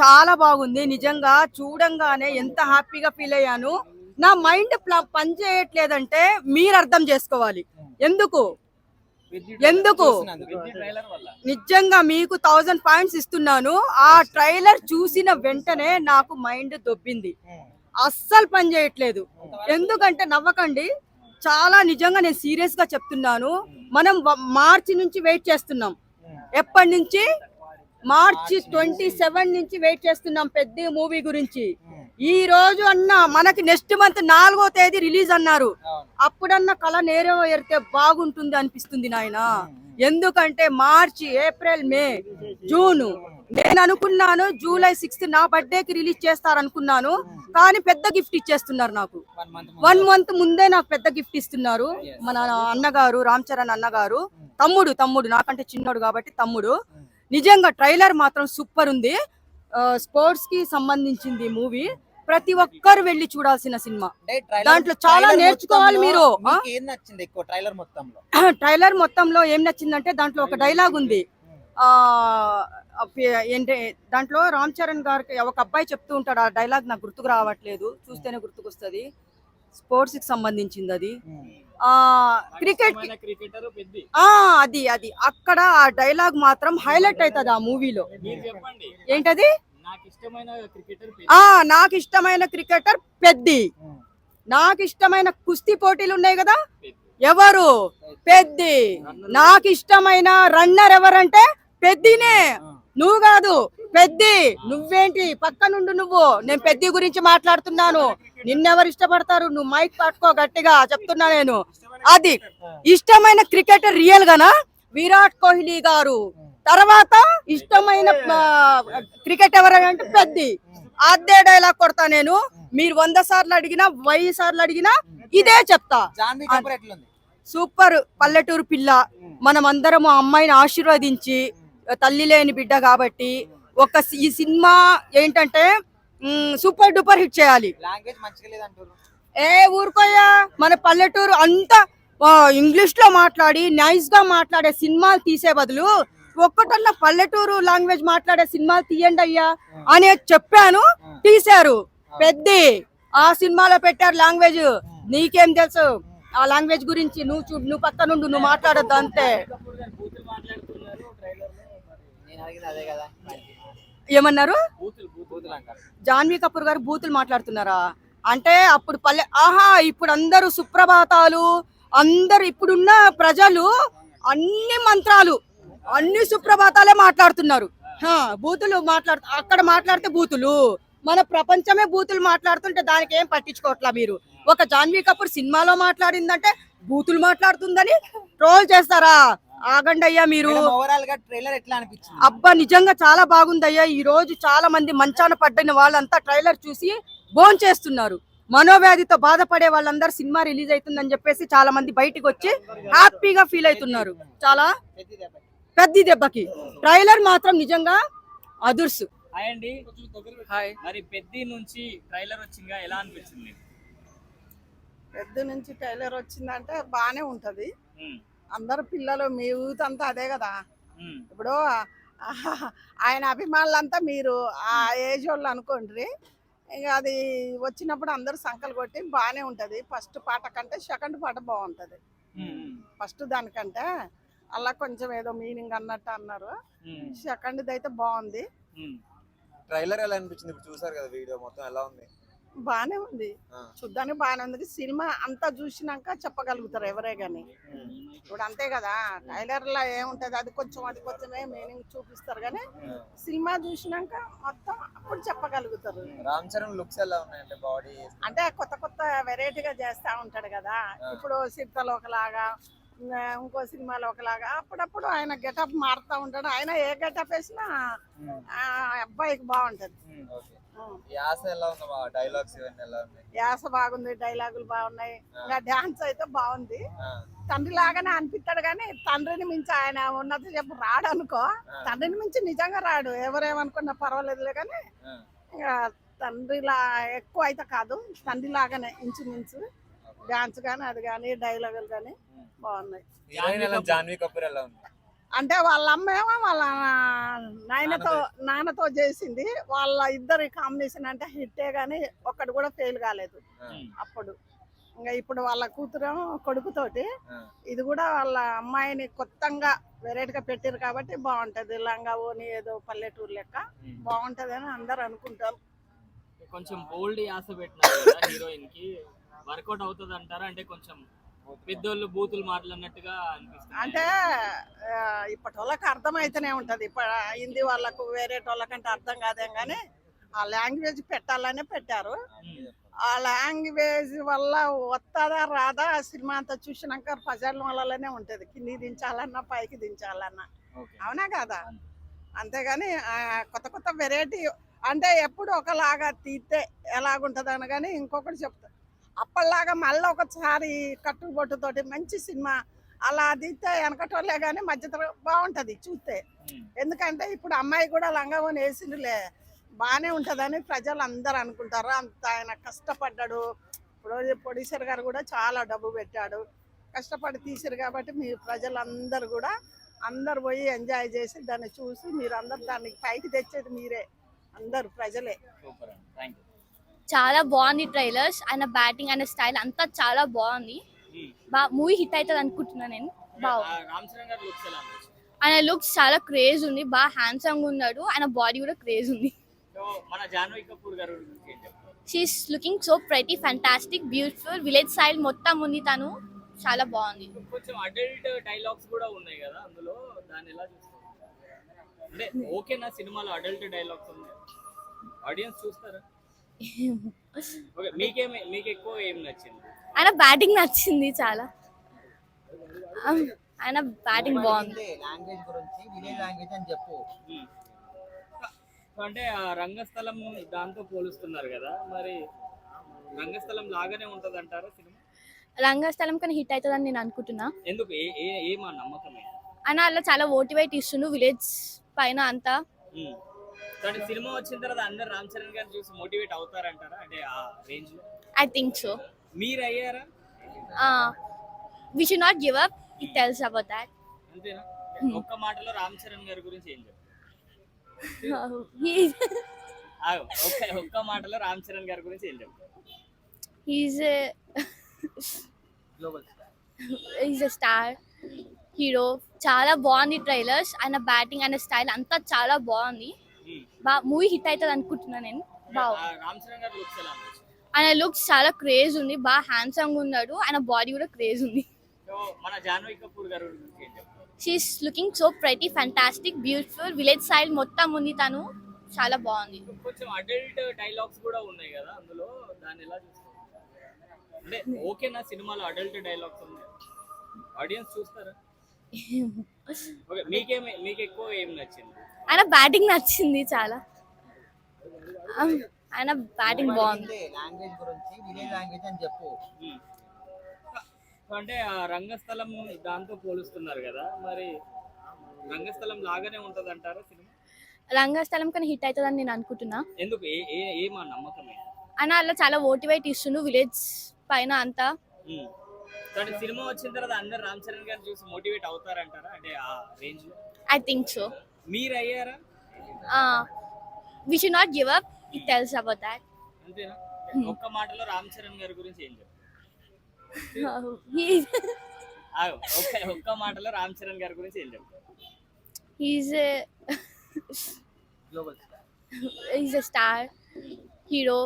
చాలా బాగుంది నిజంగా. చూడంగానే ఎంత హ్యాపీగా ఫీల్ అయ్యాను. నా మైండ్ పని చేయట్లేదంటే మీరు అర్థం చేసుకోవాలి. ఎందుకు ఎందుకు నిజంగా మీకు 1000 పాయింట్స్ ఇస్తున్నాను. ఆ ట్రైలర్ చూసిన వెంటనే నాకు మైండ్ దొబ్బింది. అస్సలు పని చేయట్లేదు. ఎందుకంటే నవ్వకండి, చాలా నిజంగా నేను సీరియస్ గా చెప్తున్నాను. మనం మార్చి నుంచి వెయిట్ చేస్తున్నాం. ఎప్పటి నుంచి? మార్చి 27 నుంచి వెయిట్ చేస్తున్నాం పెద్ద మూవీ గురించి. ఈ రోజు అన్న మనకి నెక్స్ట్ మంత్ 4వ తేదీ రిలీజ్ అన్నారు. అప్పుడన్నా కళ నెరవేరితే బాగుంటుంది అనిపిస్తుంది నాయన. ఎందుకంటే మార్చి, ఏప్రిల్, మే, జూన్ నేను అనుకున్నాను జూలై 6 నా బర్త్డేకి రిలీజ్ చేస్తారనుకున్నాను. కానీ పెద్ద గిఫ్ట్ ఇచ్చేస్తున్నారు నాకు. 1 మంత్ ముందే నాకు పెద్ద గిఫ్ట్ ఇస్తున్నారు. మన అన్నగారు, రామ్ చరణ్ అన్నగారు, తమ్ముడు నాకంటే చిన్నోడు కాబట్టి తమ్ముడు. నిజంగా ట్రైలర్ మాత్రం సూపర్ ఉంది. స్పోర్ట్స్ కి సంబంధించింది మూవీ. ప్రతి ఒక్కరు వెళ్ళి చూడాల్సిన సినిమా. దాంట్లో చాలా నేర్చుకోవాలి మీరు. ట్రైలర్ మొత్తంలో ఏం నచ్చిందంటే దాంట్లో ఒక డైలాగ్ ఉంది. ఏంటే దాంట్లో రామ్ చరణ్ గారికి ఒక అబ్బాయి చెప్తూ ఉంటాడు. ఆ డైలాగ్ నాకు గుర్తుకు రావట్లేదు, చూస్తేనే గుర్తుకొస్తుంది. స్పోర్ట్స్ కి సంబంధించింది అది. క్రికెట్ అది అది అక్కడ ఆ డైలాగ్ మాత్రం హైలైట్ అవుతుంది ఆ మూవీలో. ఏంటది? నాకు ఇష్టమైన క్రికెటర్ పెద్ది. నాకు ఇష్టమైన కుస్తీ పోటీలు ఉన్నాయి కదా, ఎవరు? పెద్ది. నాకు ఇష్టమైన రన్నర్ ఎవరంటే పెద్దినే. నువ్వు కాదు, పెద్ది. నువ్వేంటి పక్క నుండి? నువ్వు నేను పెద్ది గురించి మాట్లాడుతున్నాను. నిన్నెవరు ఇష్టపడతారు? నువ్వు మైక్ పట్టుకో గట్టిగా చెప్తున్నా నేను. అది ఇష్టమైన క్రికెటర్ రియల్ గానా విరాట్ కోహ్లీ గారు. తర్వాత ఇష్టమైన క్రికెట్ ఎవరంటే పెద్ది. అదే డైలాగ్ కొడతా నేను. మీరు 100 సార్లు అడిగినా 1000 సార్లు అడిగినా ఇదే చెప్తా. సూపర్. పల్లెటూరు పిల్ల. మనం అందరము అమ్మాయిని ఆశీర్వదించి, తల్లి లేని బిడ్డ కాబట్టి ఈ సినిమా ఏంటంటే సూపర్ డూపర్ హిట్ చేయాలి. ఊరుకోయ్యా, మన పల్లెటూరు అంతా ఇంగ్లీష్ లో మాట్లాడి నైస్ గా మాట్లాడే సినిమాలు తీసే బదులు ఒక్కటన్నా పల్లెటూరు లాంగ్వేజ్ మాట్లాడే సినిమాలు తీయండి అయ్యా అని చెప్పాను. తీశారు. పెద్ది ఆ సినిమాలో పెట్టారు లాంగ్వేజ్. నీకేం తెలుసు ఆ లాంగ్వేజ్ గురించి? నువ్వు పక్క నుండి నువ్వు మాట్లాడద్దు అంతే. ఏమన్నారు? జాన్వీ కపూర్ గారు బూతులు మాట్లాడుతున్నారా అంటే అప్పుడు ఇప్పుడు అందరూ సుప్రభాతాలు, అందరు ఇప్పుడున్న ప్రజలు అన్ని మంత్రాలు, అన్ని సుప్రభాతాలే మాట్లాడుతున్నారు. బూతులు అక్కడ మాట్లాడితే బూతులు, మన ప్రపంచమే బూతులు మాట్లాడుతుంటే దానికి ఏం పట్టించుకోవట్లా మీరు. ఒక జాన్వీ కపూర్ సినిమాలో మాట్లాడిందంటే బూతులు మాట్లాడుతుందని ట్రోల్ చేస్తారా? ఆగండి అయ్యా మీరు. అబ్బా నిజంగా చాలా బాగుంది అయ్యా. ఈ రోజు చాలా మంది మంచాన పడ్డిన వాళ్ళంతా ట్రైలర్ చూసి బోన్ చేస్తున్నారు. మనోవ్యాధితో బాధపడే వాళ్ళందరూ సినిమా రిలీజ్ అవుతుందని చెప్పేసి చాలా మంది బయటికి వచ్చి హ్యాపీగా ఫీల్ అవుతున్నారు. చాలా పెద్ద దెబ్బకి ట్రైలర్ మాత్రం నిజంగా అదుర్సు. పెద్ద నుంచి ట్రైలర్ వచ్చిందంటే బానే ఉంటది. అందరు పిల్లలు మీ యూత్ అంతా అదే కదా. ఇప్పుడు ఆయన అభిమానులంతా మీరు ఆ ఏజ్ వాళ్ళు అనుకోండి. ఇక అది వచ్చినప్పుడు అందరు సంకలు కొట్టి బాగానే ఉంటది. ఫస్ట్ పాట కంటే సెకండ్ పాట బాగుంటది. ఫస్ట్ దానికంటే అలా కొంచెం ఏదో మీనింగ్ అన్నట్టు అన్నారు. సెకండ్ అయితే బాగుంది. ట్రైలర్ ఎలా అనిపించింది? ఇప్పుడు చూసారు కదా వీడియో మొత్తం, ఎలా ఉంది? బానే ఉంది, చూడ్డానికి బాగానే ఉంది. సినిమా అంతా చూసినాక చెప్పగలుగుతారు ఎవరే గాని. ఇప్పుడు అంతే కదా, ట్రైలర్ లో ఏముంటది, అది కొంచెమే మీనింగ్ చూపిస్తారు కానీ సినిమా చూసినాక మొత్తం అప్పుడు చెప్పగలుగుతారు. రామ్ చరణ్ లుక్స్ ఎలా ఉన్నాయంటే బాడీ అంటే కొత్త వెరైటీగా చేస్తా ఉంటాడు కదా. ఇప్పుడు సిద్ధలో ఒకలాగా, ఇంకో సినిమాలో ఒకలాగా, అప్పుడప్పుడు ఆయన గెటప్ మారుతా ఉంటాడు. ఆయన ఏ గెటప్ వేసినా అబ్బాయికి బాగుంటది. యాస బాగుంది, డైలాగులు బాగున్నాయి, ఇంకా డాన్స్ అయితే బాగుంది. తండ్రి లాగానే అనిపిస్తాడు కానీ తండ్రిని మించి ఆయన ఉన్నది చెప్పు రాడు అనుకో. తండ్రిని మించి నిజంగా రాడు. ఎవరేమనుకున్నా పర్వాలేదులే కానీ ఇంకా తండ్రిలా ఎక్కువ అయితే కాదు, తండ్రి లాగానే ఇంచుమించు. డాన్స్ కానీ అది కానీ డైలాగులు కానీ బాగున్నాయి. జాన్వీ కపూర్ ఎలా ఉంది? అంటే వాళ్ళ అమ్మ ఏమో వాళ్ళ నాన్నతో చేసింది. వాళ్ళ ఇద్దరి కాంబినేషన్ అంటే హిట్టే గానీ ఒక్కడు కూడా ఫెయిల్ కాలేదు అప్పుడు. ఇంకా ఇప్పుడు వాళ్ళ కూతురేమో కొడుకుతోటి, ఇది కూడా వాళ్ళ అమ్మాయిని కొత్తగా వెరైటీగా పెట్టారు కాబట్టి బాగుంటది. లంగా ఓని ఏదో పల్లెటూరు లెక్క బాగుంటది అని అందరు అనుకుంటారు. కొంచెం బోల్డ్ యాస పెట్టినారు కదా హీరోయిన్ కి, వర్కౌట్ అవుతుంది అంటారా? అంటే కొంచెం పెద్దోళ్ళు బూతులు మాట్లాడినట్టుగా అనిపిస్తుంది. అంటే ఇప్పటి వాళ్ళకి అర్థమైతేనే ఉంటది. ఇప్పుడు హిందీ వాళ్ళకు వేరే వాళ్ళకంటే అర్థం కాదేం కానీ ఆ లాంగ్వేజ్ పెట్టాలనే పెట్టారు. ఆ లాంగ్వేజ్ వల్ల వస్తుందా రాదా ఆ సినిమా అంతా చూసినాక ప్రజల వల్లనే ఉంటది. కిందికి దించాలన్నా పైకి దించాలన్నా, అవునా కదా? అంతేగాని కొత్త కొత్త వెరైటీ అంటే ఎప్పుడు ఒకలాగా తీస్తే ఎలాగుంటది అని కానీ ఇంకొకటి చెప్తా, అప్పటిలాగా మళ్ళీ ఒకసారి కట్టుబొట్టుతోటి మంచి సినిమా అలా తీస్తే వెనకటోళ్ళే కానీ మధ్యతరం బాగుంటది చూస్తే. ఎందుకంటే ఇప్పుడు అమ్మాయి కూడా లంగావోని వేసిండులే బాగానే ఉంటుందని ప్రజలు అందరు అనుకుంటారు. అంత ఆయన కష్టపడ్డాడు. ఇప్పుడు ప్రొడ్యూసర్ గారు కూడా చాలా డబ్బు పెట్టాడు, కష్టపడి తీసారు కాబట్టి మీ ప్రజలందరూ కూడా అందరు పోయి ఎంజాయ్ చేసి దాన్ని చూసి మీరు అందరు దాన్ని పైకి తెచ్చేది మీరే, అందరు ప్రజలే. సూపర్ అండి, థ్యాంక్ యూ. చాలా బాగుంది ట్రైలర్స్, ఆయన బ్యాటింగ్ ఆయన స్టైల్ అంతా చాలా బాగుంది. మూవీ హిట్ అవుతుంది అనుకుంటున్నా నేను. రామ్ చరణ్ గారి లుక్స్ ఎలా అనిపించింది? ఆయన లుక్స్ చాలా క్రేజ్ ఉంది, బాగా హ్యాండ్సమ్ ఉన్నాడు, ఆయన బాడీ కూడా క్రేజ్ ఉంది. సో మన జాహ్నవి కపూర్ గారు గురించి ఏం చెప్తారు? She's looking so pretty, fantastic, beautiful, village style మొత్తం ఉంది, తను చాలా బాగుంది. కొంచెం అడల్ట్ డైలాగ్స్ కూడా ఉన్నాయి కదా అందులో, దాన్ని ఎలా చూస్తారు? అంటే ఓకేనా సినిమాలో అడల్ట్ డైలాగ్స్ ఉన్నాయి, ఆడియన్స్ చూస్తారా? ఓకే, మీకు ఎక్కువ ఏం నచ్చింది? ఆయన బ్యాటింగ్ నచ్చింది చాలా, ఆయన బ్యాటింగ్ బాగుంది. లాంగ్వేజ్ గురించి విలేజ్ లాంగ్వేజ్ అని చెప్పు. అంటే ఆ రంగస్థలం దాంతో పోలుస్తున్నారు కదా, మరి రంగస్థలం లాగానే ఉంటది అంటారా సినిమా? రంగస్థలం కానీ హిట్ అవుతుందని నేను అనుకుంటున్నా. ఎందుకు ఏమా నమ్మకమే? ఆయన అలా చాలా మోటివేట్ ఇస్తుండు విలేజ్ పైన అంతా. కానీ సినిమా వచ్చిన తర్వాత అందరు రామ్ చరణ్ గారిని చూసి మోటివేట్ అవుతారంటారా? అంటే ఆ రేంజ్ లో ఐ థింక్ సో. మీరు అయ్యారా? We should not give up. It tells about that. అంతేనా? ఒక్క మాటలో రామ్ చరణ్ గారి గురించి ఏం చెప్తారు? ఒక్క మాటలో రామ్ చరణ్ గారి గురించి ఏం చెప్తారు? He's global star. a star hero. చాలా బాగుంది ట్రైలర్స్, ఆయన బ్యాటింగ్ ఆయన స్టైల్ అంతా చాలా బాగుంది. మూవీ హిట్ అవుతుంది అనుకుంటున్నా నేను. రామ్ చరణ్ గారి లుక్స్ ఎలా అనిపించింది? ఆయన లుక్స్ చాలా క్రేజ్ ఉంది, బాగా హ్యాండ్సమ్ ఉన్నాడు, ఆయన బాడీ కూడా క్రేజ్ ఉంది. సో మన జాహ్నవి కపూర్ గారి గురించి ఏం చెప్తారు? She's looking so pretty, fantastic, beautiful, village style మొత్తం ఉంది, తను చాలా బాగుంది. కొంచెం అడల్ట్ డైలాగ్స్ కూడా ఉన్నాయి కదా అందులో, దాన్ని ఎలా చూస్తారు? అంటే ఓకేనా సినిమాలో అడల్ట్ డైలాగ్స్ ఉన్నాయి, ఆడియన్స్ చూస్తారా? ఓకే, మీకు ఎక్కువ ఏం నచ్చింది? ఆయన బ్యాటింగ్ నచ్చింది చాలా, ఆయన బ్యాటింగ్ బాగుంది. లాంగ్వేజ్ గురించి విలేజ్ లాంగ్వేజ్ అని చెప్పు. అంటే ఆ రంగస్థలం దాంతో పోలుస్తున్నారు కదా, మరి రంగస్థలం లాగానే ఉంటది అంటారా సినిమా? రంగస్థలం కానీ హిట్ అవుతుందని నేను అనుకుంటున్నా. ఎందుకు ఏమా నమ్మకమే? ఆయన అలా చాలా మోటివేట్ ఇస్తుండు విలేజ్ పైన అంతా. కానీ సినిమా వచ్చిన తర్వాత అందరు రామ్ చరణ్ గారిని చూసి మోటివేట్ అవుతారంటారా? అంటే ఆ రేంజ్ లో ఐ థింక్ సో. మీరు అయ్యారా? We should not give up. It tells about that. అంతేనా? ఒక్క మాటలో రామ్ చరణ్ గారి గురించి ఏం చెప్తారు? ఒక్క మాటలో రామ్ చరణ్ గారి గురించి ఏం చెప్తారు? Global star. He's a star hero.